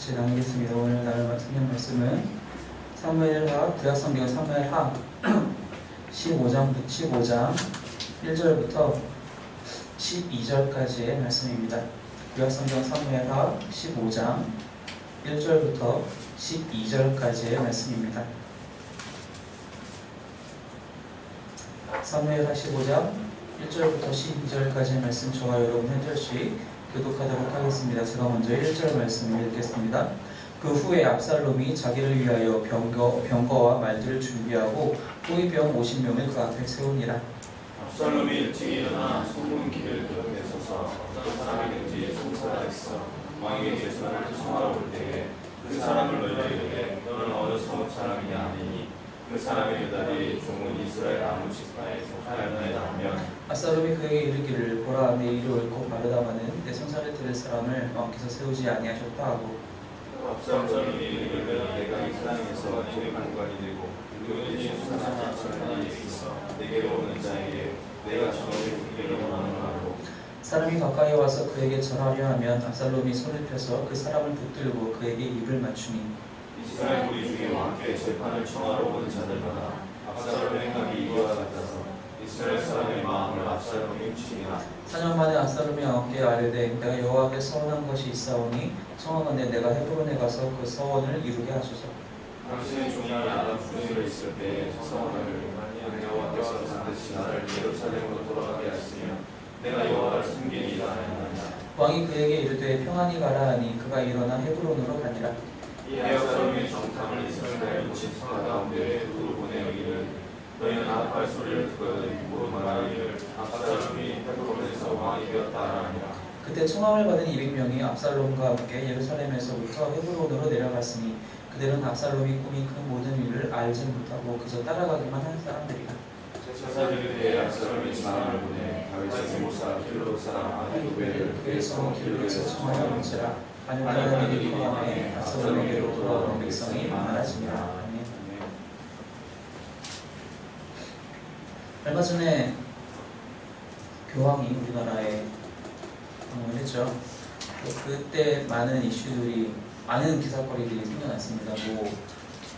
같이 나누겠습니다. 오늘 나눌 성경 말씀은 사무엘하 구약성경 사무엘하 15장 1절부터 12절까지의 말씀입니다. 구약성경 사무엘하 15장 1절부터 12절까지의 말씀입니다. 사무엘하 15장 1절부터 12절까지의 말씀 저와 여러분 한 절씩 교독하도록 하겠습니다. 제가 먼저 1절 말씀을 읽겠습니다. 그 후에 압살롬이 자기를 위하여 병거와 말들을 준비하고 호위병 50명을 그 앞에 세우니라. 압살롬이 일찍 일어나 성문 길을 기억에 서서 어떤 사람이든지 송사하였어. 왕에게 제사를 청하러 올 때에 그 사람을 놀려 이르되 너는 어느 소읍 사람이냐 하니 그 사람의 여달이 종은 이스라엘 아무 지파에 속하였나이다 하면 압살롬이 그에게 이르기를 보라 내 일이 옳고 바르다마는 내 손살을 들을 사람을 왕께서 세우지 아니하셨다 하고 압살롬이 이르기를 내가 이 사람에서 내 관관이 되고 그들이 수상한 자들이 있어 내게로 오는 자에게 내가 저녁에 듣기를 원하는 바로 사람이 가까이 와서 그에게 절하려 하면 압살롬이 손을 펴서 그 사람을 붙들고 그에게 입을 맞추니 이스라엘 무리 중에 왕께 재판을 청하러 오는 자들마다 압살롬의 행각이 이와 같아서 이스라엘 사람의 마음을 압살롬이 훔치니라. 4년 만에 압살롬이 왕께 아뢰되 내가 여호와께 서원한 것이 있사오니 청하건대 내가 헤브론에 가서 그 서원을 이루게 하소서. 당신의 종이 아람 군주에 있을 때에 서원을 여호와께서 반드시 나를 예루살렘으로 돌아가게 하시며 내가 여호와를 섬기리이다 하였나니 왕이 그에게 이르되 평안히 가라 하니 그가 일어나 헤브론으로 가니라. 이 압살롬의 정탐을 이스라엘 모친 성 가운데 두루 보내어 이르되 너희는 아합할 소리를 듣고 말하기를 압살롬이 헤브론에서 왕이 되었다 하니라. 그때 청함을 받은 200명이 압살롬과 함께 예루살렘에서부터 헤브론으로 내려갔으니 그들은 압살롬이 꾸민 그 모든 일을 알지 못하고 그저 따라가기만 한 사람들이라. 제사장이 그의 압살롬의 사람을 보내 다윗의 모사 길로 사람 아히도벨을 그의 성 길로에서 청하여 문지라. 반역하는 일이 포함해 압살롬에게로 돌아오는 백성이 많아지니라. 아멘. 얼마 전에 교황이 우리나라에 방문했죠. 그때 많은 이슈들이 많은 기사거리들이 생겨났습니다. 뭐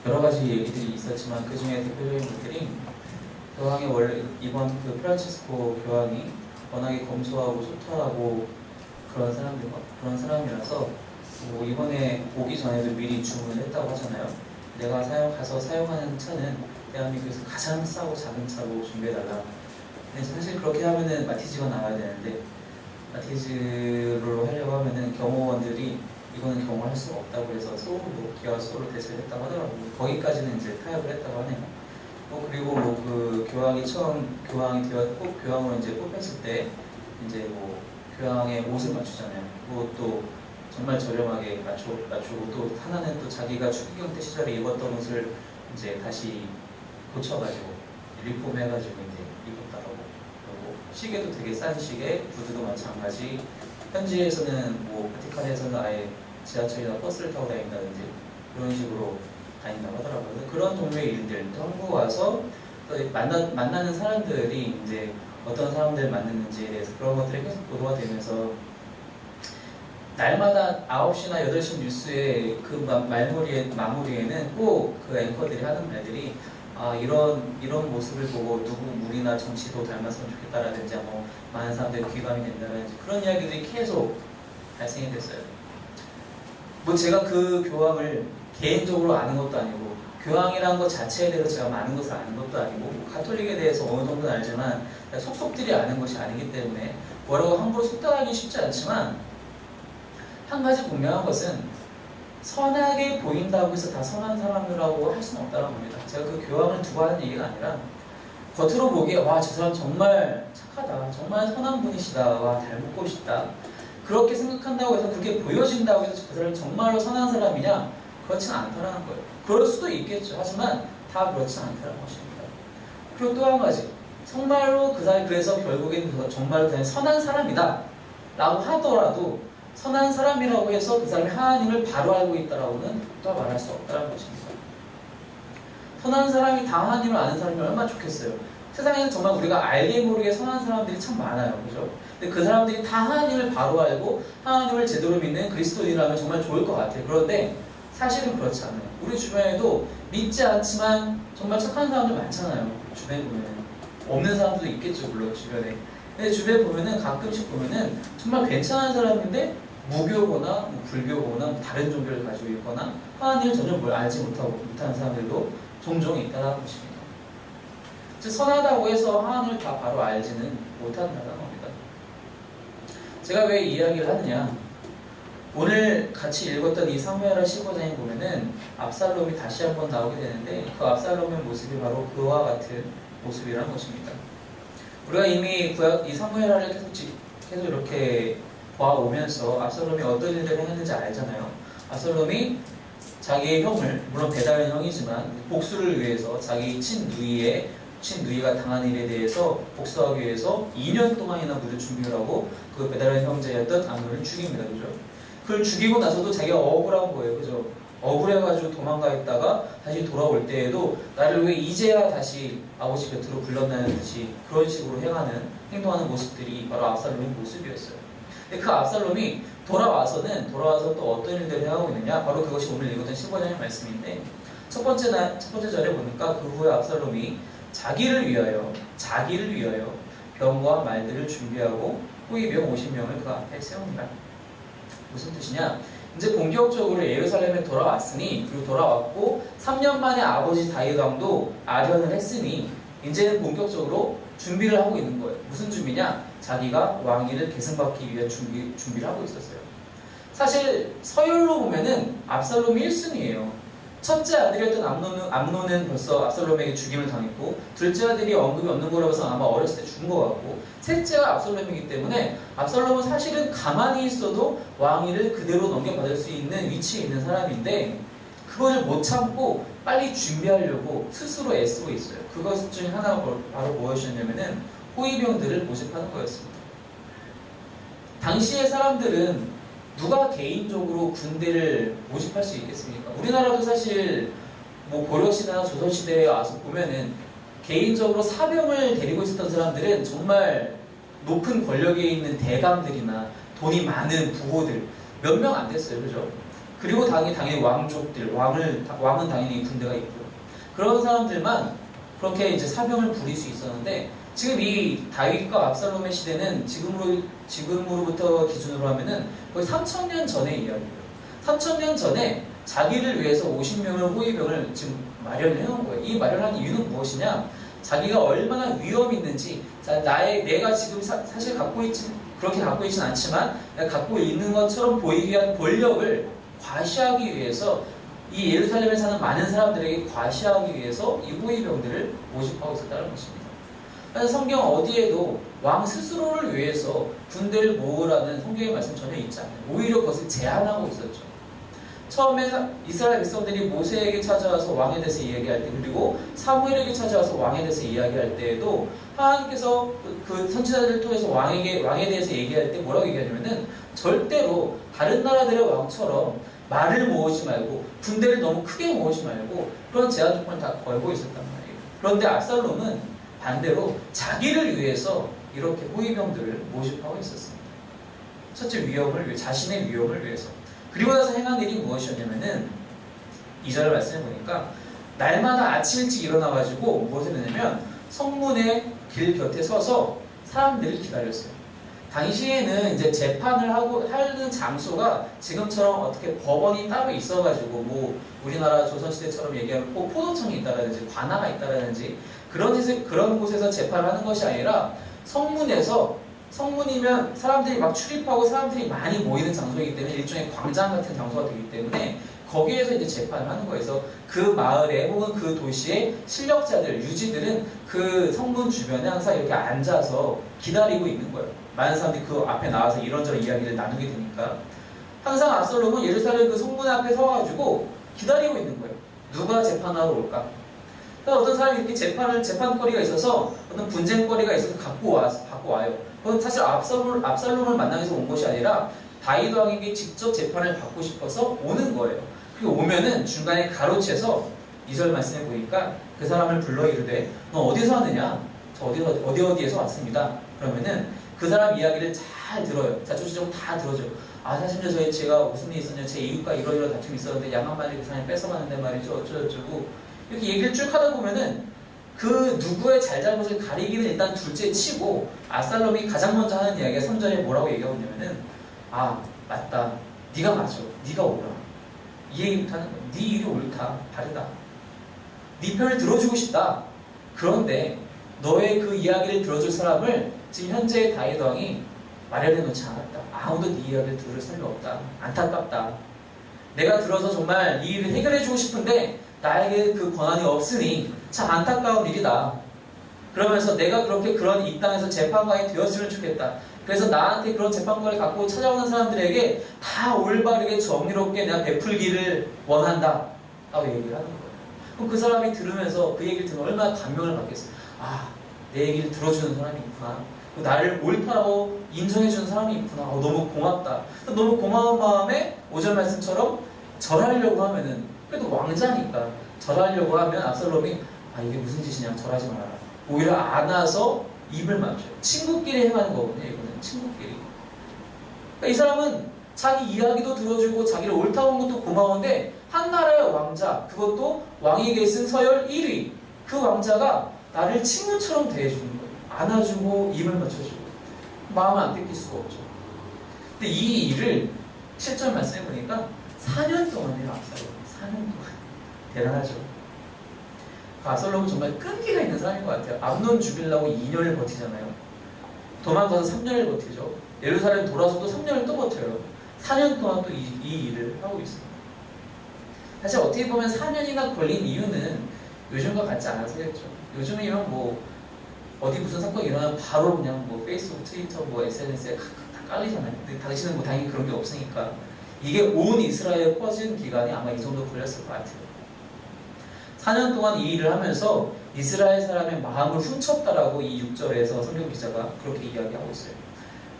여러 가지 얘기들이 있었지만 그 중에 대표적인 것들이 교황이 원래 이번 그 프란치스코 교황이 워낙에 검소하고 소탈하고 그런 사람이라서 뭐 이번에 오기 전에도 미리 주문을 했다고 하잖아요. 내가 가서 사용하는 차는 대한민국에서 가장 싸고 작은 차로 준비해달라. 근데 사실 그렇게 하면은 마티즈가 나와야 되는데 마티즈로 하려고 하면은 경호원들이 이거는 경호를 할 수가 없다고 해서 소울로 기아 소울로 대체를 했다고 하더라고요. 거기까지는 이제 타협을 했다고 하네요. 그리고 그 교황이 처음 교황이 되었고 교황으로 이제 뽑혔을 때 이제 뭐 교황의 옷을 맞추잖아요. 그것도 정말 저렴하게 맞추고 또 하나는 또 자기가 추기경 때 시절에 입었던 옷을 이제 다시 고쳐가지고 리폼해가지고 이제 입었다고. 그리고 시계도 되게 싼 시계, 구두도 마찬가지. 현지에서는 뭐 바티칸에서는 아예 지하철이나 버스를 타고 다닌다든지 그런 식으로 다닌다고 하더라고요. 그런 종류의 일들, 또 한국 와서 또 만나는 사람들이 이제 어떤 사람들 만났는지에 대해서 그런 것들이 계속 보도가 되면서 날마다 9시나 8시 뉴스의 그 마무리에는 꼭 그 앵커들이 하는 말들이 이런 모습을 보고 누구 물이나 정치도 닮았으면 좋겠다라든지 뭐 많은 사람들이 귀감이 된다든지 그런 이야기들이 계속 발생이 됐어요. 뭐 제가 그 교황을 개인적으로 아는 것도 아니고 교황이라는 것 자체에 대해서 제가 많은 것을 아는 것도 아니고 뭐 가톨릭에 대해서 어느 정도는 알지만 속속들이 아는 것이 아니기 때문에 뭐라고 함부로 속단하기 쉽지 않지만 한 가지 분명한 것은 선하게 보인다고 해서 다 선한 사람이라고 할 수는 없다는 겁니다. 제가 그 교황을 두고 하는 얘기가 아니라 겉으로 보기에 와 저 사람 정말 착하다, 정말 선한 분이시다, 와 닮고 싶다 그렇게 생각한다고 해서 그렇게 보여진다고 해서 그 사람이 정말로 선한 사람이냐? 그렇지는 않다는 거예요. 그럴 수도 있겠죠. 하지만 다 그렇지 않다는 것입니다. 그리고 또 한 가지 정말로 그 사람이 그래서 결국에는 정말로 그냥 선한 사람이다 라고 하더라도 선한 사람이라고 해서 그 사람이 하나님을 바로 알고 있다라고는 또 말할 수 없다는 것입니다. 선한 사람이 다 하나님을 아는 사람이 얼마나 좋겠어요. 세상에는 정말 우리가 알게 모르게 선한 사람들이 참 많아요. 그죠? 근데 그 사람들이 다 하나님을 바로 알고 하나님을 제대로 믿는 그리스도인이라면 정말 좋을 것 같아요. 그런데 사실은 그렇지 않아요. 우리 주변에도 믿지 않지만 정말 착한 사람들 많잖아요. 주변에 보면은. 없는 사람들도 있겠죠, 물론 주변에. 근데 주변에 보면은 가끔씩 보면은 정말 괜찮은 사람인데 무교거나 뭐 불교거나 뭐 다른 종교를 가지고 있거나 하나님을 전혀 뭘 알지 못하는 사람들도 종종 있다는 것입니다. 즉 선하다고 해서 하나님을 다 바로 알지는 못한다는 겁니다. 제가 왜 이 이야기를 하느냐? 오늘 같이 읽었던 이 사무엘하 15장에 보면은 absalom이 다시 한번 나오게 되는데 그 압살롬의 모습이 바로 그와 같은 모습이라는 것입니다. 우리가 이미 이 사무엘하를 계속 이렇게 봐오면서 압살롬이 어떤 일들을 했는지 알잖아요. 압살롬이 자기의 형을, 물론 배다른 형이지만 복수를 위해서 자기 친누이가 당한 일에 대해서 복수하기 위해서 2년 동안이나 무려 준비를 하고 그 배다른 형제였던 암논을 죽입니다. 그죠? 그걸 죽이고 나서도 자기가 억울한 거예요. 그죠? 억울해가지고 도망가 있다가 다시 돌아올 때에도 나를 왜 이제야 다시 아버지 곁으로 불렀나는 듯이 그런 식으로 행동하는 모습들이 바로 압살롬의 모습이었어요. 근데 그 압살롬이 돌아와서 또 어떤 일들을 하고 있느냐? 바로 그것이 오늘 읽었던 15장의 말씀인데 첫 번째 절에 보니까 그 후에 압살롬이 자기를 위하여 병과 말들을 준비하고 호위병 50명을 그 앞에 세웁니다. 무슨 뜻이냐? 이제 본격적으로 예루살렘에 돌아왔으니, 그리고 돌아왔고 3년 만에 아버지 다윗 왕도 아련을 했으니 이제는 본격적으로 준비를 하고 있는 거예요. 무슨 준비냐? 자기가 왕위를 계승받기 위한 준비를 하고 있었어요. 사실 서열로 보면은 압살롬이 1순위예요. 첫째 아들이었던 암논은 벌써 압살롬에게 죽임을 당했고, 둘째 아들이 언급이 없는 거라고 해서 아마 어렸을 때 죽은 것 같고, 셋째가 압살롬이기 때문에 압살롬은 사실은 가만히 있어도 왕위를 그대로 넘겨받을 수 있는 위치에 있는 사람인데 그것을 못 참고 빨리 준비하려고 스스로 애쓰고 있어요. 그것 중에 하나가 바로 무엇이었냐면은 호위병들을 모집하는 거였습니다. 당시의 사람들은 누가 개인적으로 군대를 모집할 수 있겠습니까? 우리나라도 사실 뭐 고려시대나 조선시대에 와서 보면은 개인적으로 사병을 데리고 있었던 사람들은 정말 높은 권력에 있는 대감들이나 돈이 많은 부호들 몇 명 안 됐어요. 그죠? 그리고 당연히 왕족들, 왕은 당연히 군대가 있고요. 그런 사람들만 그렇게 이제 사병을 부릴 수 있었는데 지금 이 다윗과 압살롬의 시대는 지금으로부터 기준으로 하면은 거의 3,000년 전의 이야기예요. 3,000년 전에 자기를 위해서 50명의 호위병을 지금 마련을 해놓은 거예요. 이 마련한 이유는 무엇이냐? 자기가 얼마나 위험이 있는지, 내가 지금 사실 그렇게 갖고 있진 않지만 내가 갖고 있는 것처럼 보이기 위한 권력을 과시하기 위해서, 이 예루살렘에 사는 많은 사람들에게 과시하기 위해서 이 호위병들을 모집하고 있었다는 것입니다. 그래서 성경 어디에도 왕 스스로를 위해서 군대를 모으라는 성경의 말씀 전혀 있지 않아요. 오히려 그것을 제한하고 있었죠. 처음에 이스라엘 백성들이 모세에게 찾아와서 왕에 대해서 이야기할 때, 그리고 사무엘에게 찾아와서 왕에 대해서 이야기할 때에도 하나님께서 그 선지자들을 통해서 왕에 대해서 얘기할 때 뭐라고 얘기하냐면은 절대로 다른 나라들의 왕처럼 말을 모으지 말고 군대를 너무 크게 모으지 말고 그런 제한 조건을 다 걸고 있었단 말이에요. 그런데 압살롬은 반대로 자기를 위해서 이렇게 호위병들을 모집하고 있었습니다. 첫째 자신의 위험을 위해서. 그리고 나서 행한 일이 무엇이었냐면은 2절 말씀을 보니까 날마다 아침 일찍 일어나가지고 무엇을 했냐면 성문의 길 곁에 서서 사람들을 기다렸어요. 당시에는 이제 재판을 하는 장소가 지금처럼 어떻게 법원이 따로 있어가지고 뭐 우리나라 조선시대처럼 얘기하면 포도청이 있다라든지 관아가 있다라든지 그런 곳에서 재판을 하는 것이 아니라 성문이면 사람들이 막 출입하고 사람들이 많이 모이는 장소이기 때문에 일종의 광장 같은 장소가 되기 때문에 거기에서 이제 재판을 하는 거에서 그 마을에 혹은 그 도시의 실력자들, 유지들은 그 성문 주변에 항상 이렇게 앉아서 기다리고 있는 거예요. 많은 사람들이 그 앞에 나와서 이런저런 이야기를 나누게 되니까 항상 압살롬은 예루살렘 그 성문 앞에 서가지고 기다리고 있는 거예요. 누가 재판하러 올까? 어떤 사람이 이렇게 재판거리가 있어서 어떤 분쟁거리가 있어서 갖고 와요. 그건 사실 압살롬을 만나기 위해서 온 것이 아니라 다윗 왕에게 직접 재판을 받고 싶어서 오는 거예요. 그리고 오면은 중간에 가로채서 2절 말씀해 보니까 그 사람을 불러 이르되 너 어디서 왔느냐? 저 어디에서 왔습니다. 그러면은 그 사람 이야기를 잘 들어요. 자초지종 다 들어줘요. 아, 사실은 제가 무슨 일이 있었냐, 제 이웃과 이러이러 다툼이 있었는데 양 한 마리 그 사람이 뺏어가는데 말이죠, 어쩌고저쩌고 이렇게 얘기를 쭉 하다 보면은 그 누구의 잘잘못을 가리기는 일단 둘째 치고, 압살롬이 가장 먼저 하는 이야기가 3절에 뭐라고 얘기하고 있냐면은, 아 맞다, 네가 맞아, 네가 옳아, 이 얘기부터 하는 거야. 네 일이 옳다, 바르다, 네 편을 들어주고 싶다. 그런데 너의 그 이야기를 들어줄 사람을 지금 현재 다윗 왕이 마련해 놓지 않았다. 아무도 네 이야기를 들을 사람이 없다. 안타깝다. 내가 들어서 정말 이 일을 해결해 주고 싶은데 나에게 그 권한이 없으니 참 안타까운 일이다. 그러면서 내가 그런 이 땅에서 재판관이 되었으면 좋겠다. 그래서 나한테 그런 재판관을 갖고 찾아오는 사람들에게 다 올바르게 정의롭게 내가 베풀기를 원한다 라고 얘기를 하는 거예요. 그럼 그 사람이 들으면서 그 얘기를 들으면 얼마나 감명을 받겠어요. 아, 내 얘기를 들어주는 사람이 있구나, 나를 옳다라고 인정해주는 사람이 있구나, 너무 고맙다. 너무 고마운 마음에 5절 말씀처럼 절하려고 하면은, 그래도 왕자니까 절하려고 하면 압살롬이 아, 이게 무슨 짓이냐, 절하지 말아라. 오히려 안아서 입을 맞춰요. 친구끼리 행하는 거거든요. 이거는 친구끼리. 그러니까 이 사람은 자기 이야기도 들어주고 자기를 옳다고 한 것도 고마운데, 한 나라의 왕자, 그것도 왕에게 쓴 서열 1위, 그 왕자가 나를 친구처럼 대해주는 거예요. 안아주고 입을 맞춰주고 마음을 안 뺏길 수가 없죠. 근데 이 일을 7절 말씀해 보니까 4년 동안이에요. 압살롬 4년 동안. 대단하죠. 압살롬은 정말 끈기가 있는 사람인 것 같아요. 암논 죽이려고 2년을 버티잖아요. 도망가서 3년을 버티죠. 예루살렘 돌아서도 3년을 또 버텨요. 4년 동안 또 이 일을 하고 있어요. 사실 어떻게 보면 4년이나 걸린 이유는 요즘과 같지 않아서겠죠. 요즘이면 뭐 어디 무슨 사건이 일어나면 바로 그냥 뭐 페이스북, 트위터, 뭐 SNS에 다 깔리잖아요. 근데 당신은 뭐 당연히 그런 게 없으니까 이게 온 이스라엘에 퍼진 기간이 아마 이 정도 걸렸을 것 같아요. 4년 동안 이 일을 하면서 이스라엘 사람의 마음을 훔쳤다라고 이 6절에서 성경 기자가 그렇게 이야기하고 있어요.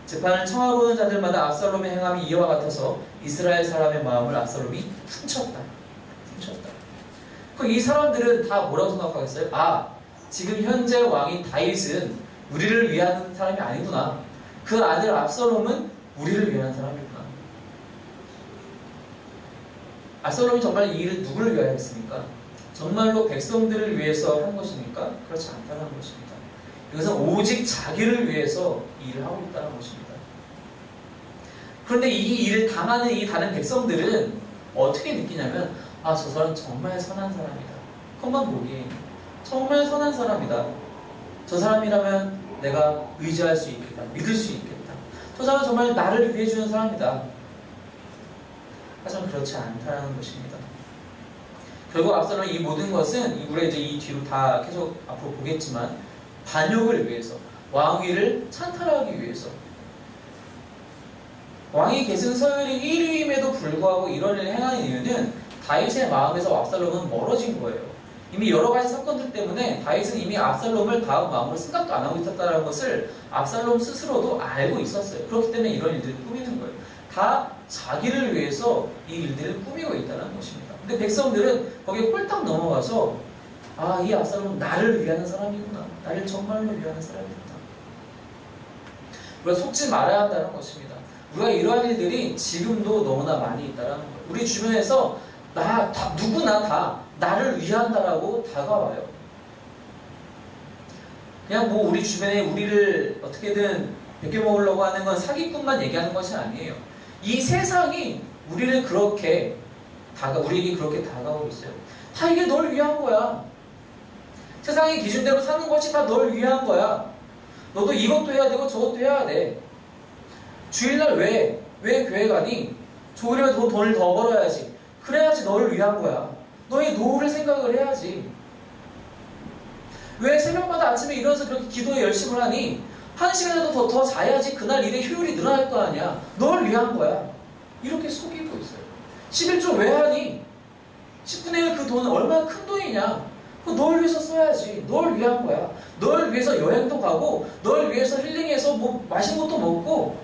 재판을 청하러 오는 자들마다 압살롬의 행함이 이와 같아서 이스라엘 사람의 마음을 압살롬이 훔쳤다. 그럼 이 사람들은 다 뭐라고 생각하겠어요? 아, 지금 현재 왕인 다윗은 우리를 위한 사람이 아니구나. 그 아들 압살롬은 우리를 위한 사람이구나. 압살롬이 정말 이 일을 누구를 위하여 했습니까? 정말로 백성들을 위해서 한 것입니까? 그렇지 않다는 것입니다. 이것은 오직 자기를 위해서 이 일을 하고 있다는 것입니다. 그런데 이 일을 당하는 이 다른 백성들은 어떻게 느끼냐면, 아, 저 사람 정말 선한 사람이다. 컴만 보기에 정말 선한 사람이다. 저 사람이라면 내가 의지할 수 있겠다. 믿을 수 있겠다. 저 사람은 정말 나를 위해 주는 사람이다. 하지만 그렇지 않다는 것입니다. 결국 압살롬의 이 모든 것은 우리가 이제 이 뒤로 다 계속 앞으로 보겠지만 반역을 위해서, 왕위를 찬탈하기 위해서, 왕이 계승 서열이 1위임에도 불구하고 이런 일을 행하는 이유는 다윗의 마음에서 압살롬은 멀어진 거예요. 이미 여러 가지 사건들 때문에 다윗은 이미 압살롬을 다음 마음으로 생각도 안 하고 있었다는 것을 압살롬 스스로도 알고 있었어요. 그렇기 때문에 이런 일들을 꾸미는 거예요. 다 자기를 위해서 이 일들을 꾸미고 있다는 것입니다. 근데 백성들은 거기에 홀딱 넘어가서, 아, 이 압살롬은 나를 위하는 사람이구나. 나를 정말로 위하는 사람이구나. 우리가 속지 말아야 한다는 것입니다. 우리가 이러한 일들이 지금도 너무나 많이 있다는 거예요. 우리 주변에서 누구나 다 나를 위한다라고 다가와요. 그냥 뭐 우리 주변에 우리를 어떻게든 베껴먹으려고 하는 건 사기꾼만 얘기하는 것이 아니에요. 이 세상이 우리에게 그렇게 다가오고 있어요. 다 이게 널 위한 거야. 세상의 기준대로 사는 것이 다 널 위한 거야. 너도 이것도 해야 되고 저것도 해야 돼. 주일날 왜 교회 가니? 조금이라도 돈을 더 벌어야지. 그래야지 너를 위한 거야. 너의 노후를 생각을 해야지. 왜 새벽마다 아침에 일어나서 그렇게 기도에 열심을 하니? 1시간이라도 더 자야지 그날 일의 효율이 늘어날 거 아니야. 널 위한 거야. 이렇게 속이고 있어요. 11조 왜 하니? 10분의 1 그 돈은 얼마나 큰 돈이냐? 그거 널 위해서 써야지. 널 위한 거야. 널 위해서 여행도 가고, 널 위해서 힐링해서 뭐 맛있는 것도 먹고,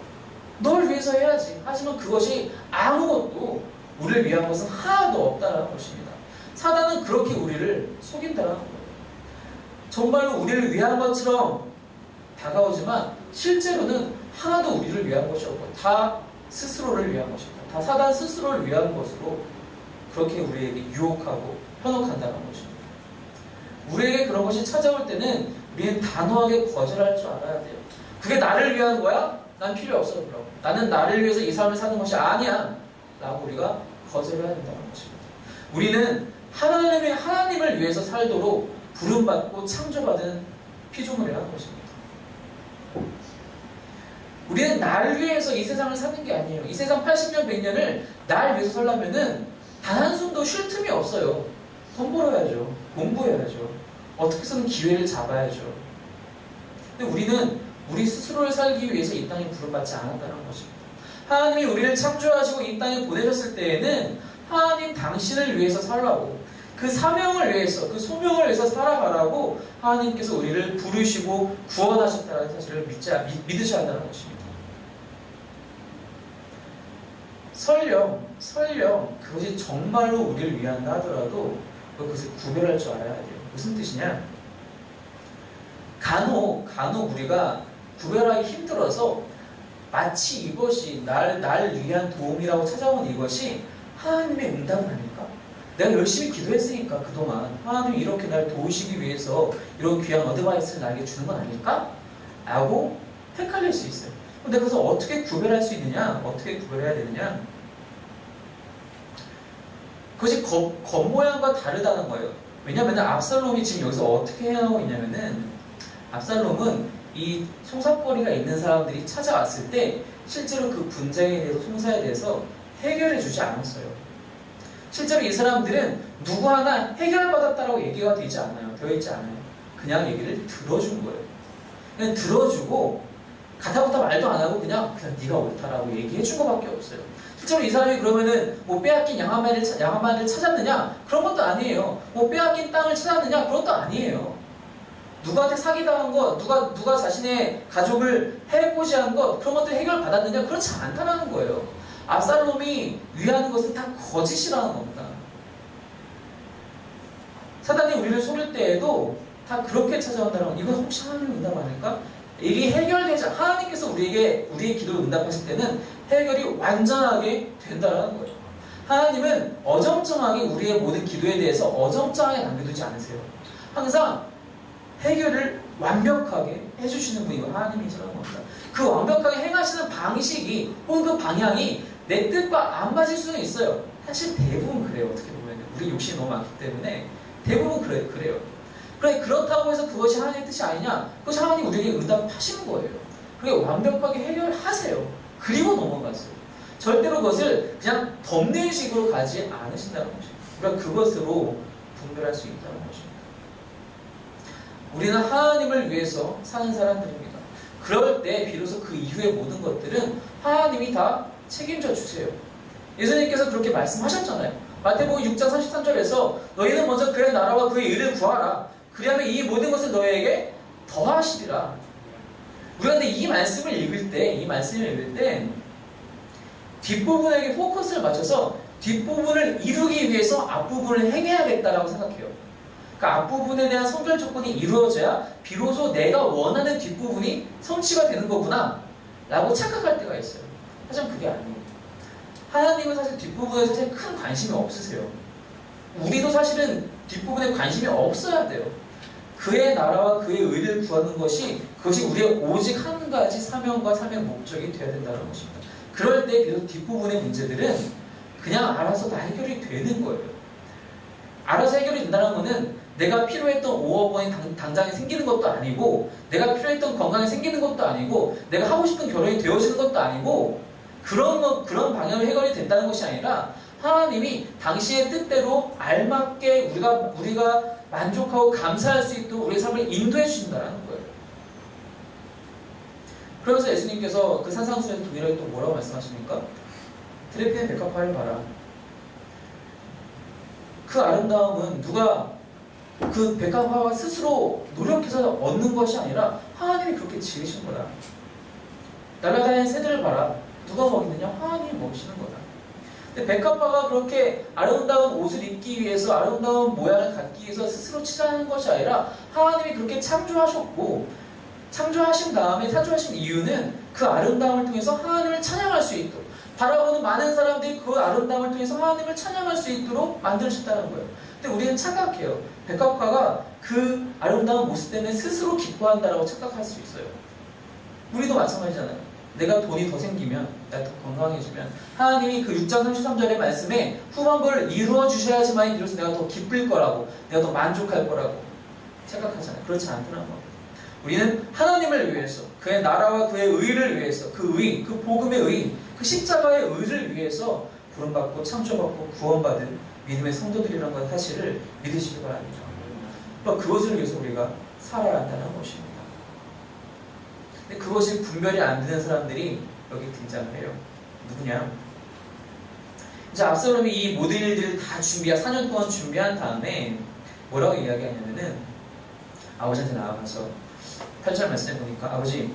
널 위해서 해야지. 하지만 그것이 아무것도 우리를 위한 것은 하나도 없다는 것입니다. 사단은 그렇게 우리를 속인다는 거예요. 정말로 우리를 위한 것처럼 다가오지만 실제로는 하나도 우리를 위한 것이 없고 다 스스로를 위한 것입니다. 다 사단 스스로를 위한 것으로 그렇게 우리에게 유혹하고 현혹한다는 것입니다. 우리에게 그런 것이 찾아올 때는 우리는 단호하게 거절할 줄 알아야 돼요. 그게 나를 위한 거야? 난 필요 없어. 그럼 나는 나를 위해서 이 삶을 사는 것이 아니야 라고 우리가 거절해야 된다는 것입니다. 우리는 하나님을 위해서 살도록 부름받고 창조받은 피조물이라는 것입니다. 우리는 나를 위해서 이 세상을 사는 게 아니에요. 이 세상 80년, 100년을 날 위해서 살려면은 단 한숨도 쉴 틈이 없어요. 돈 벌어야죠. 공부해야죠. 어떻게 해서는 기회를 잡아야죠. 근데 우리는 우리 스스로를 살기 위해서 이 땅에 부름받지 않았다는 것입니다. 하나님이 우리를 창조하시고 이 땅에 보내셨을 때에는 하나님 당신을 위해서 살라고, 그 사명을 위해서, 그 소명을 위해서 살아가라고 하나님께서 우리를 부르시고 구원하셨다는 사실을 믿으셔야 한다는 것입니다. 설령 그것이 정말로 우리를 위한다 하더라도 그것을 구별할 줄 알아야 돼요. 무슨 뜻이냐? 간혹 우리가 구별하기 힘들어서 마치 이것이 날 위한 도움이라고 찾아온 이것이 하나님의 응답은 아닐까? 내가 열심히 기도했으니까 그동안 하나님이 이렇게 날 도우시기 위해서 이런 귀한 어드바이스를 나에게 주는 건 아닐까? 라고 헷갈릴 수 있어요. 근데 그것을 어떻게 구별할 수 있느냐? 어떻게 구별해야 되느냐? 그것이 겉모양과 다르다는 거예요. 왜냐하면 압살롬이 지금 여기서 어떻게 해나가고 있냐면은, 압살롬은 이 송사거리가 있는 사람들이 찾아왔을 때 실제로 그 분쟁에 대해서, 송사에 대해서 해결해 주지 않았어요. 실제로 이 사람들은 누구 하나 해결받았다라고 얘기가 되어 있지 않아요. 그냥 얘기를 들어준 거예요. 그냥 들어주고 가타부타 말도 안 하고 그냥 네가 옳다라고 얘기해 준 것밖에 없어요. 실제로 이 사람이 그러면은 뭐 빼앗긴 양 한 마리를 찾았느냐? 그런 것도 아니에요. 뭐 빼앗긴 땅을 찾았느냐? 그런 것도 아니에요. 누구한테 사기당한 것, 누가 자신의 가족을 해코지한 것, 그런 것들 해결받았느냐? 그렇지 않다는 거예요. 압살롬이 위하는 것은 다 거짓이라는 겁니다. 사단이 우리를 속일 때에도 다 그렇게 찾아온다는 건, 이건 혹시 하나님의 응답 아닐까? 이게 해결되지, 하나님께서 우리의 기도를 응답하실 때는 해결이 완전하게 된다는 거예요. 하나님은 어정쩡하게 우리의 모든 기도에 대해서 어정쩡하게 남겨두지 않으세요. 항상 해결을 완벽하게 해주시는 분이 하나님이시라는 겁니다. 그 완벽하게 행하시는 방식이 혹은 그 방향이 내 뜻과 안 맞을 수는 있어요. 사실 대부분 그래요. 어떻게 보면 우리 욕심이 너무 많기 때문에 대부분 그래요. 그렇다고 해서 그것이 하나님의 뜻이 아니냐? 그것이 하나님 우리에게 응답하시는 거예요. 그게 완벽하게 해결하세요. 그리고 넘어가세요. 절대로 그것을 그냥 덮는 식으로 가지 않으신다는 것입니다. 우리가 그것으로 분별할 수 있다는 것입니다. 우리는 하나님을 위해서 사는 사람들입니다. 그럴 때 비로소 그 이후의 모든 것들은 하나님이 다 책임져 주세요. 예수님께서 그렇게 말씀하셨잖아요. 마태복음 6장 33절에서 너희는 먼저 그의 나라와 그의 의를 구하라. 그리하면 이 모든 것을 너희에게 더하시리라. 우리가 근데 이 말씀을 읽을 때 뒷부분에게 포커스를 맞춰서 뒷부분을 이루기 위해서 앞부분을 행해야겠다라고 생각해요. 그러니까 앞부분에 대한 선결 조건이 이루어져야 비로소 내가 원하는 뒷부분이 성취가 되는 거구나 라고 착각할 때가 있어요. 하지만 그게 아니에요. 하나님은 사실 뒷부분에 사실 큰 관심이 없으세요. 우리도 사실은 뒷부분에 관심이 없어야 돼요. 그의 나라와 그의 의를 구하는 그것이 우리의 오직 한 가지 사명과 사명 목적이 되어야 된다는 것입니다. 그럴 때 비로소 뒷부분의 문제들은 그냥 알아서 다 해결이 되는 거예요. 알아서 해결이 된다는 것은 내가 필요했던 5억 원이 당장에 생기는 것도 아니고, 내가 필요했던 건강이 생기는 것도 아니고, 내가 하고 싶은 결혼이 되어지는 것도 아니고, 그런 방향으로 해결이 된다는 것이 아니라 하나님이 당시의 뜻대로 알맞게 우리가 만족하고 감사할 수 있도록 우리의 삶을 인도해 주신다는 거예요. 그러면서 예수님께서 그 산상수에서 동일하게 또 뭐라고 말씀하십니까? 드레핀의 백합화를 봐라. 그 아름다움은 누가 그 백합화가 스스로 노력해서 얻는 것이 아니라 하나님이 그렇게 지으신 거다. 날아다니는 새들을 봐라. 누가 먹이느냐? 하나님이 먹이시는 거다. 근데 백합화가 그렇게 아름다운 옷을 입기 위해서 아름다운 모양을 갖기 위해서 스스로 칠하는 것이 아니라 하나님이 그렇게 창조하셨고 창조하신 다음에 창조하신 이유는 그 아름다움을 통해서 하나님을 찬양할 수 있도록 바라보는 많은 사람들이 그 아름다움을 통해서 하나님을 찬양할 수 있도록 만들어졌다는 거예요. 근데 우리는 착각해요. 백합화가 그 아름다운 모습 때문에 스스로 기뻐한다라고 착각할 수 있어요. 우리도 마찬가지잖아요. 내가 돈이 더 생기면, 내가 더 건강해지면 하나님이 그 6장 33절의 말씀에 후반부를 이루어 주셔야지만 비로소 내가 더 기쁠 거라고, 내가 더 만족할 거라고 생각하잖아요. 그렇지 않더라는 겁니다. 우리는 하나님을 위해서, 그의 나라와 그의 의를 위해서, 그 의, 그 복음의 의, 그 십자가의 의를 위해서 부름받고 창조받고 구원받은 믿음의 성도들이라는 것 사실을 믿으시기 바랍니다. 그것을 위해서 우리가 살아야 한다는 것입니다. 근데 그것이 분별이 안 되는 사람들이 여기 등장을 해요. 누구냐? 이제 압살롬이 이 모든 일들을 다 4년 동안 준비한 다음에 뭐라고 이야기하냐면은 아버지한테 나아가서 8절 말씀에 보니까 아버지,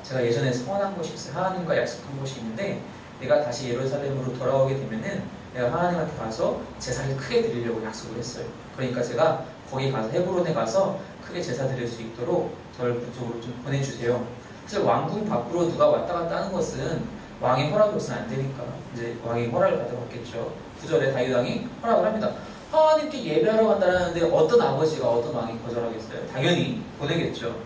제가 예전에 서원한 것이 있어요. 하나님과 약속한 것이 있는데 내가 다시 예루살렘으로 돌아오게 되면은 내가 하나님한테 가서 제사를 크게 드리려고 약속을 했어요. 그러니까 제가 거기 가서 헤브론에 가서 크게 제사 드릴 수 있도록 저를 그쪽으로 좀 보내주세요. 사실 왕궁 밖으로 누가 왔다 갔다 하는 것은 왕의 허락이 없으면 안 되니까 이제 왕의 허락을 받아봤겠죠. 9절에 다윗 왕이 허락을 합니다. 하나님께 예배하러 간다는데 어떤 아버지가 어떤 왕이 거절하겠어요? 당연히 보내겠죠.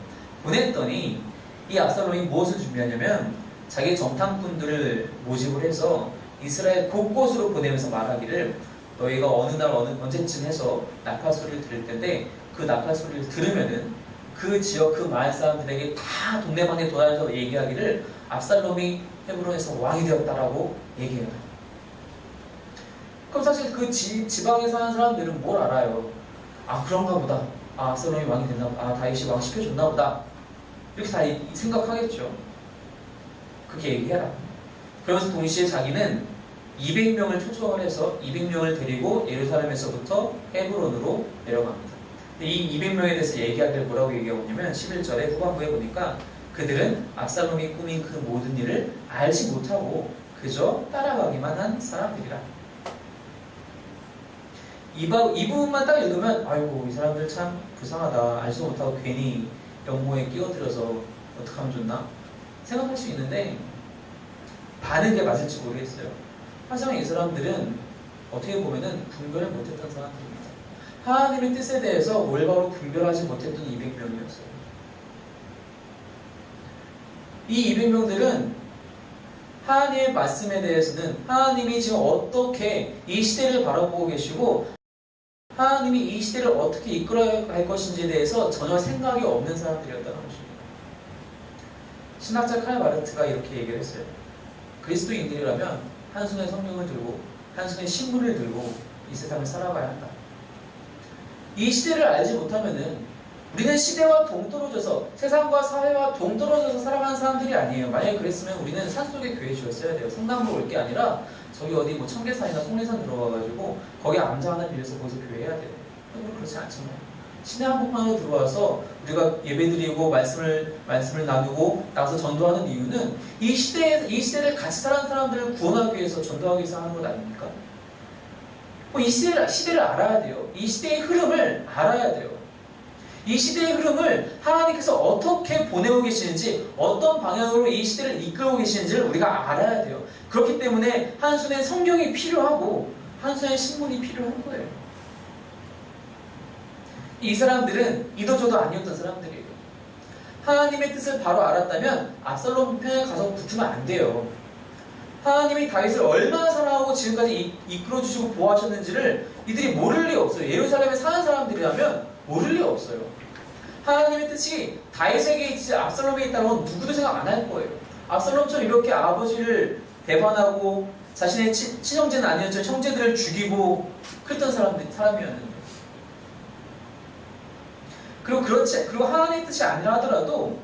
보냈더니 이 압살롬이 무엇을 준비하냐면 자기 정탐꾼들을 모집을 해서 이스라엘 곳곳으로 보내면서 말하기를 너희가 어느 날 언제쯤 해서 나팔 소리를 들을 텐데 그 나팔 소리를 들으면은 그 지역 그 마을 사람들에게 다 동네방네 돌아다녀서 얘기하기를 압살롬이 헤브론에서 왕이 되었다라고 얘기해요. 그럼 사실 그 지방에 사는 사람들은 뭘 알아요? 아, 그런가 보다. 아, 압살롬이 왕이 됐나 보다. 아, 다윗이 왕 시켜줬나 보다. 이렇게 다 생각하겠죠. 그렇게 얘기해라. 그러면서 동시에 자기는 200명을 초청을 해서 200명을 데리고 예루살렘에서부터 헤브론으로 내려갑니다. 이 200명에 대해서 얘기하기를 뭐라고 얘기하고 있냐면 11절에 후반부에 보니까 그들은 압살롬이 꾸민 그 모든 일을 알지 못하고 그저 따라가기만 한 사람들이라. 이 부분만 딱 읽으면 아이고 이 사람들 참 불쌍하다, 알지도 못하고 괜히 영모에 끼어들어서 어떻게 하면 좋나 생각할 수 있는데 반은 게 맞을지 모르겠어요. 하지만 이 사람들은 어떻게 보면은 분별을 못했던 사람들입니다. 하나님의 뜻에 대해서 올바로 분별하지 못했던 200명이었어요. 이 200명들은 하나님의 말씀에 대해서는 하나님이 지금 어떻게 이 시대를 바라보고 계시고 하나님이 이 시대를 어떻게 이끌어야 할 것인지에 대해서 전혀 생각이 없는 사람들이었다는 것입니다. 신학자 칼 마르트가 이렇게 얘기를 했어요. 그리스도인들이라면 한 손에 성경을 들고 한 손에 신문을 들고 이 세상을 살아가야 한다. 이 시대를 알지 못하면은 우리는 시대와 동떨어져서 세상과 사회와 동떨어져서 살아가는 사람들이 아니에요. 만약에 그랬으면 우리는 산속에 교회 지었어야 돼요. 성당으로 올 게 아니라 저기 어디 뭐 청계산이나 속리산 들어가가지고 거기 암자 하나 빌려서 거기서 교회 해야 돼요. 그런데 그렇지 않잖아요. 시내 한복판으로 들어와서 우리가 예배드리고 말씀을 나누고 나가서 전도하는 이유는 이 시대를 같이 사는 사람들을 구원하기 위해서 전도하기 위해서 하는 것 아닙니까? 이 시대를 알아야 돼요. 이 시대의 흐름을 알아야 돼요. 이 시대의 흐름을 하나님께서 어떻게 보내고 계시는지, 어떤 방향으로 이 시대를 이끌고 계시는지를 우리가 알아야 돼요. 그렇기 때문에 한 손에 성경이 필요하고 한 손에 신문이 필요한 거예요. 이 사람들은 이도저도 아니었던 사람들이에요. 하나님의 뜻을 바로 알았다면 압살롬 편에 가서 붙으면 안 돼요. 하나님이 다윗을 얼마나 사랑하고 지금까지 이끌어주시고 보호하셨는지를 이들이 모를 리 없어요. 예루살렘에 사는 사람들이라면 모를 리 없어요. 하나님의 뜻이 다윗에게 있지 압살롬에 있다면 누구도 생각 안 할 거예요. 압살롬처럼 이렇게 아버지를 배반하고 자신의 친형제는 아니었지만 형제들을 죽이고 그랬던 사람이었는데, 그리고 하나님의 뜻이 아니라 하더라도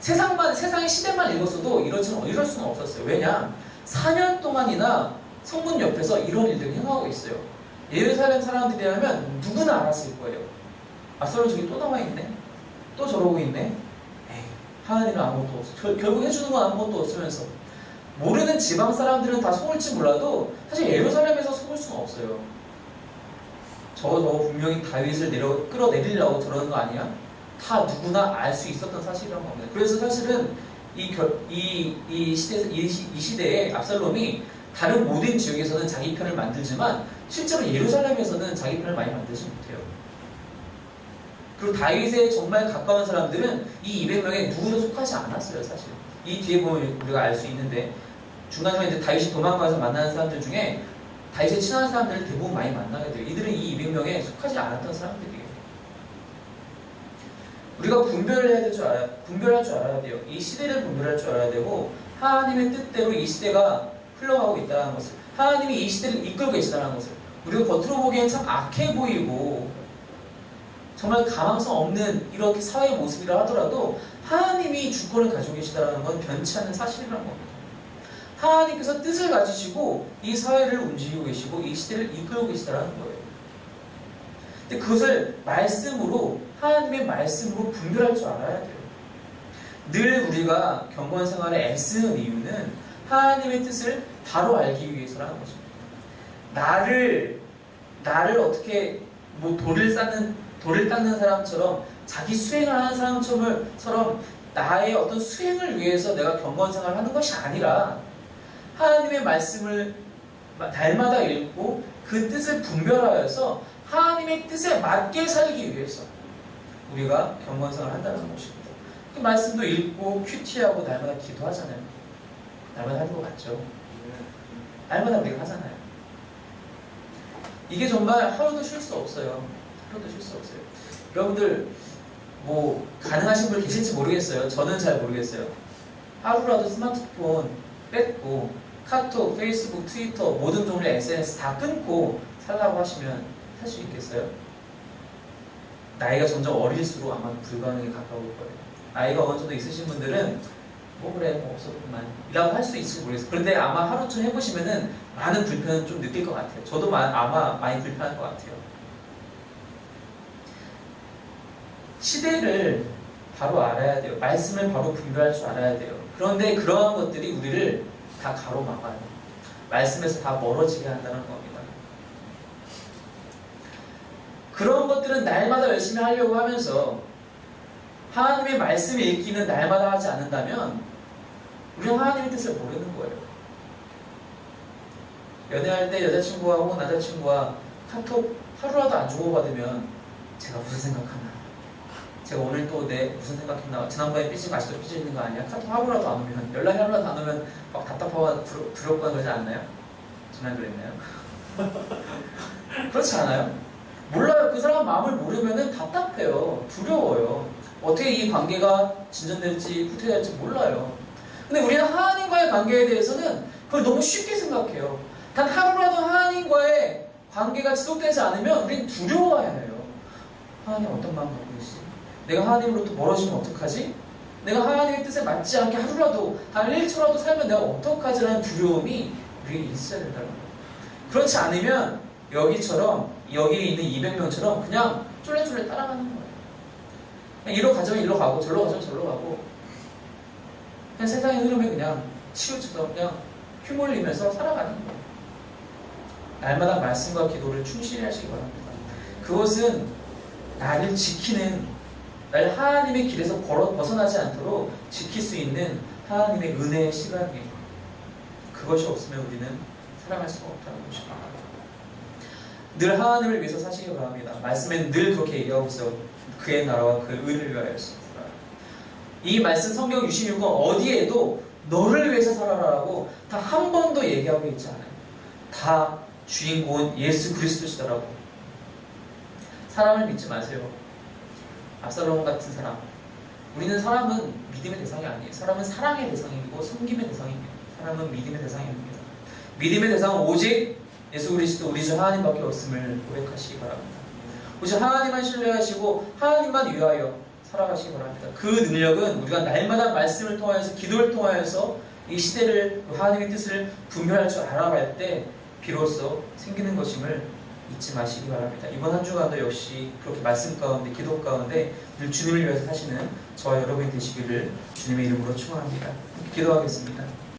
세상의 시대만 읽었어도 이럴 수는 없었어요. 왜냐? 4년 동안이나 성문 옆에서 이런 일들이 행하고 있어요. 예루살렘 사람들이라면 누구나 알았을 거예요. 압살롬 저기 또 나와 있네? 또 저러고 있네? 에이, 하나님은 아무것도 없어. 결국 해주는 건 아무것도 없으면서 모르는 지방 사람들은 다 속을지 몰라도 사실 예루살렘에서 속을 수는 없어요. 저거 분명히 다윗을 끌어내리려고 저러는 거 아니야? 다 누구나 알 수 있었던 사실이란 겁니다. 그래서 사실은 이 시대에 압살롬이 다른 모든 지역에서는 자기 편을 만들지만 실제로 예루살렘에서는 자기 편을 많이 만들지 못해요. 그리고 다윗에 정말 가까운 사람들은 이 200명에 누구도 속하지 않았어요. 사실 이 뒤에 보면 우리가 알 수 있는데 중간중간에 이제 다윗이 도망가서 만나는 사람들 중에 다윗에 친한 사람들을 대부분 많이 만나게 돼요. 이들은 이 200명에 속하지 않았던 사람들이에요. 우리가 분별할 줄 알아야 돼요. 이 시대를 분별할 줄 알아야 되고 하나님의 뜻대로 이 시대가 흘러가고 있다는 것을, 하나님이 이 시대를 이끌고 계시다는 것을, 우리가 겉으로 보기엔 참 악해 보이고 정말 가망성 없는 이렇게 사회의 모습이라 하더라도 하나님이 주권을 가지고 계시다는 건 변치 않는 사실이라는 겁니다. 하나님께서 뜻을 가지시고 이 사회를 움직이고 계시고 이 시대를 이끌고 계시다는 거예요. 근데 그것을 말씀으로, 하나님의 말씀으로 분별할 줄 알아야 돼요. 늘 우리가 경건 생활에 애쓰는 이유는 하나님의 뜻을 바로 알기 위해서라는 것입니다. 나를 어떻게 돌을 닦는 사람처럼 자기 수행을 하는 사람처럼 나의 어떤 수행을 위해서 내가 경건 생활을 하는 것이 아니라 하나님의 말씀을 날마다 읽고 그 뜻을 분별하여서 하나님의 뜻에 맞게 살기 위해서 우리가 경건 생활을 한다는 것입니다. 그 말씀도 읽고 큐티하고 날마다 기도하잖아요. 날마다 하는 거 맞죠? 날마다 우리가 하잖아요. 이게 정말 하루도 쉴 수 없어요. 하루도 쉴 수 없어요. 여러분들 가능하신 분 계실지 모르겠어요. 저는 잘 모르겠어요. 하루라도 스마트폰 뺏고 카톡, 페이스북, 트위터 모든 종류의 SNS 다 끊고 살라고 하시면 살 수 있겠어요? 나이가 점점 어릴수록 아마 불가능에 가까울 거예요. 나이가 어느 정도 있으신 분들은 그래 없었구만 이라고 할 수 있을지 모르겠어요. 그런데 아마 하루쯤 해보시면은 많은 불편은 좀 느낄 것 같아요. 저도 아마 많이 불편할 것 같아요. 시대를 바로 알아야 돼요. 말씀을 바로 분별할 줄 알아야 돼요. 그런데 그러한 것들이 우리를 다 가로막아요. 말씀에서 다 멀어지게 한다는 겁니다. 그런 것들은 날마다 열심히 하려고 하면서 하나님의 말씀을 읽기는 날마다 하지 않는다면 우리는 하나님의 뜻을 모르는 거예요. 연애할 때 여자친구와 혹은 남자친구와 카톡 하루라도 안 주고받으면 제가 무슨 생각하나, 제가 오늘 또 무슨 생각했나, 지난번에 삐진 거 아직도 삐지는 거 아니야? 카톡 하루라도 안 오면, 연락이 하루라도 안 오면 막 답답하고 두렵고 그러지 않나요? 저만 그랬나요? 그렇지 않아요? 몰라요. 그 사람 마음을 모르면 답답해요. 두려워요. 어떻게 이 관계가 진전될지 후퇴될지 몰라요. 근데 우리는 하나님과의 관계에 대해서는 그걸 너무 쉽게 생각해요. 단 하루라도 하나님과의 관계가 지속되지 않으면 우리는 두려워해요. 하나님 어떤 마음 갖고 계시지? 내가 하나님으로부터 멀어지면 어떡하지? 내가 하나님의 뜻에 맞지 않게 하루라도, 단 1초라도 살면 내가 어떡하지라는 두려움이 우리에게 있어야 된다는 거예요. 그렇지 않으면 여기처럼, 여기에 있는 200명처럼 그냥 쫄래쫄래 따라가는 거예요. 그냥 이리로 가자면 이리로 가고 저리로 가자면 저리로 가고 그냥 세상의 흐름에 그냥 치우쳐서 그냥 휘몰리면서 살아가는 거예요. 날마다 말씀과 기도를 충실히 하시기 바랍니다. 그것은 나를 지키는, 나를 하나님의 길에서 벗어나지 않도록 지킬 수 있는 하나님의 은혜의 시간이에요. 그것이 없으면 우리는 살아갈 수가 없다는 것입니다. 늘 하나님을 위해서 사시기 바랍니다. 말씀에는 늘 그렇게 얘기하고 있어요. 그의 나라와 그의 의를 위하여서. 이 말씀 성경 66권 어디에도 너를 위해서 살아라라고 다 한 번도 얘기하고 있지 않아요. 다 주인공은 예수 그리스도시더라고. 사람을 믿지 마세요. 압살롬 같은 사람. 우리는 사람은 믿음의 대상이 아니에요. 사람은 사랑의 대상이고 섬김의 대상입니다. 사람은 믿음의 대상입니다. 믿음의 대상은 오직 예수 그리스도 우리 주 하나님밖에 없음을 고백하시기 바랍니다. 오직 하나님만 신뢰하시고 하나님만 위하여 살아가시기 바랍니다. 그 능력은 우리가 날마다 말씀을 통하여서, 기도를 통하여서 이 시대를, 하나님의 뜻을 분별할 줄 알아갈 때 비로소 생기는 것임을 잊지 마시기 바랍니다. 이번 한 주간도 역시 그렇게 말씀 가운데, 기도 가운데 늘 주님을 위해서 사시는 저와 여러분이 되시기를 주님의 이름으로 축원합니다. 기도하겠습니다.